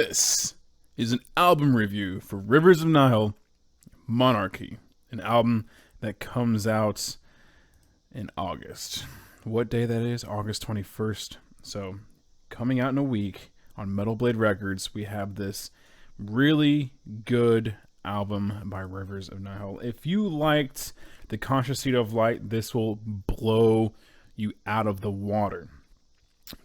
This is an album review for Rivers of Nihil, Monarchy, an album that comes out in August. What day that is? August 21st. So, coming out in a week on Metal Blade Records, we have this really good album by Rivers of Nihil. If you liked The Conscious Seed of Light, this will blow you out of the water.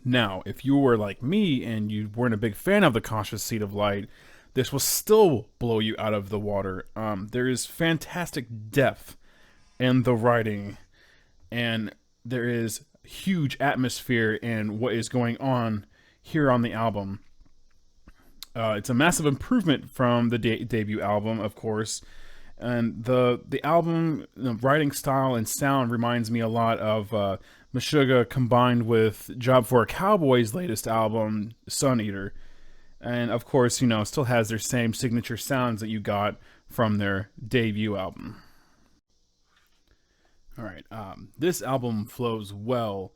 Now, if you were like me and you weren't a big fan of The Conscious Seed of Light, this will still blow you out of the water. There is fantastic depth in the writing, and there is huge atmosphere in what is going on here on the album. It's a massive improvement from the debut album, of course, and the album writing style and sound reminds me a lot of Meshuggah combined with Job for a Cowboy's latest album, Sun Eater. And of course, still has their same signature sounds that you got from their debut album. Alright, this album flows well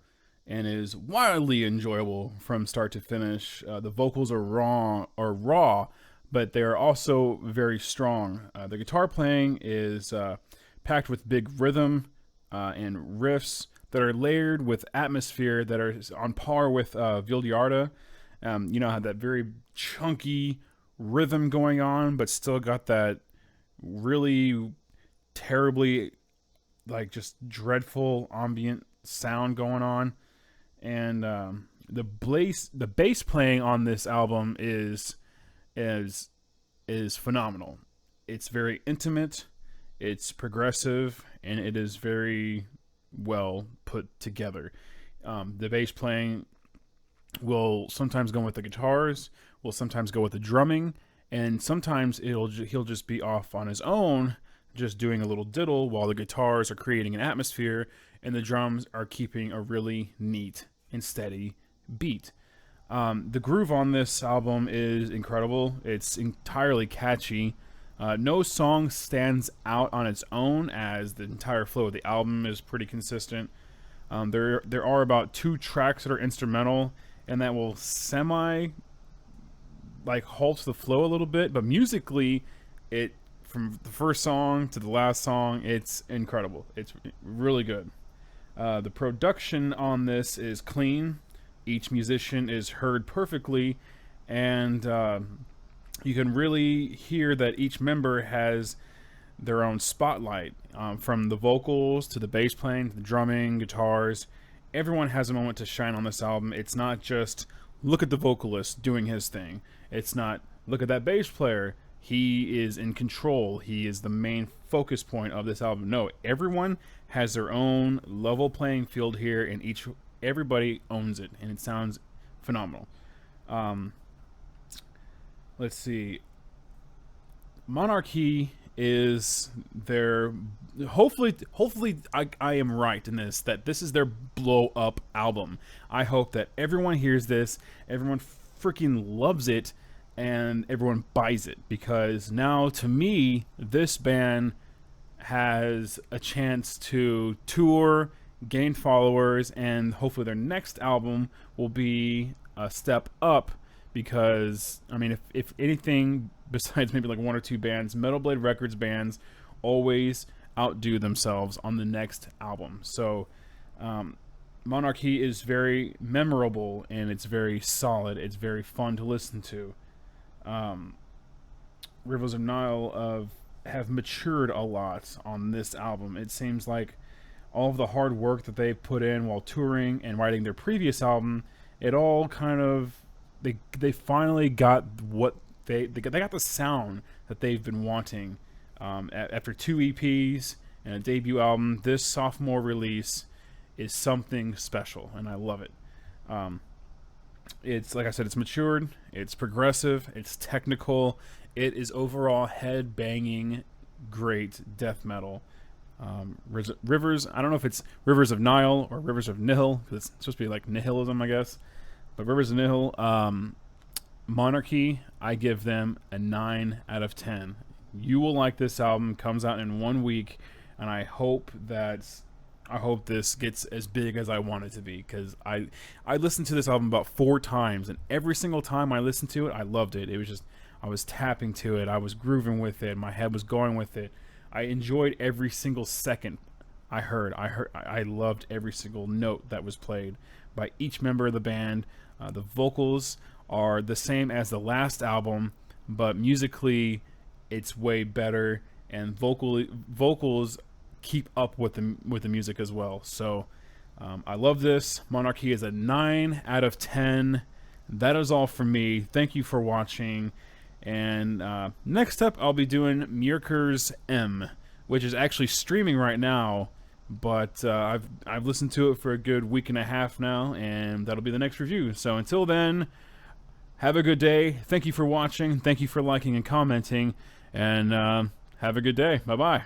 and is wildly enjoyable from start to finish. The vocals are raw, but they are also very strong. The guitar playing is packed with big rhythm and riffs that are layered with atmosphere that are on par with Vildiarda. Had that very chunky rhythm going on, but still got that really terribly, just dreadful ambient sound going on. And the bass playing on this album is phenomenal. It's very intimate, it's progressive, and it is very well put together. The bass playing will sometimes go with the guitars, will sometimes go with the drumming, and sometimes he'll just be off on his own, just doing a little diddle while the guitars are creating an atmosphere and the drums are keeping a really neat and steady beat. The groove on this album is incredible. It's entirely catchy. No song stands out on its own, as the entire flow of the album is pretty consistent. There are about 2 tracks that are instrumental, and that will halt the flow a little bit. But musically, from the first song to the last song, it's incredible. It's really good. The production on this is clean. Each musician is heard perfectly, and you can really hear that each member has their own spotlight, from the vocals to the bass playing to the drumming, guitars. Everyone has a moment to shine on this album. It's not just look at the vocalist doing his thing. It's not look at that bass player, he is in control, he is the main focus point of this album. No, everyone has their own level playing field here, and everybody owns it, and it sounds phenomenal. Let's see. Monarchy is their hopefully I am right in this, that this is their blow up album. I hope that everyone hears this, everyone freaking loves it, and everyone buys it, because now, to me, this band has a chance to tour, gain followers, and hopefully their next album will be a step up. Because, if anything, besides maybe 1 or 2 bands, Metal Blade Records bands always outdo themselves on the next album. So, Monarchy is very memorable, and it's very solid. It's very fun to listen to. Rivers of Nihil have matured a lot on this album. It seems like all of the hard work that they put in while touring and writing their previous album, it all kind of... They finally got what they got the sound that they've been wanting. After 2 EPs and a debut album, this sophomore release is something special, and I love it. It's, like I said, it's matured, it's progressive, it's technical, it is overall head-banging, great death metal. Rivers, I don't know if it's Rivers of Nihil or Rivers of Nihil, because it's supposed to be like nihilism, I guess. But Rivers of Nihil, Monarchy, I give them a 9 out of 10. You will like this album. Comes out in 1 week, and I hope that I hope this gets as big as I want it to be, because I listened to this album about 4 times, and every single time I listened to it, I loved it. It was just, I was tapping to it, I was grooving with it, my head was going with it. I enjoyed every single second I loved every single note that was played by each member of the band. The vocals are the same as the last album, but musically it's way better, and vocals keep up with the music as well. So I love this. Monarchy is a 9 out of 10. That is all for me. Thank you for watching. And next up, I'll be doing Mjolnir's M, which is actually streaming right now. But I've listened to it for a good week and a half now, and that'll be the next review. So until then, have a good day. Thank you for watching. Thank you for liking and commenting, and have a good day. Bye bye.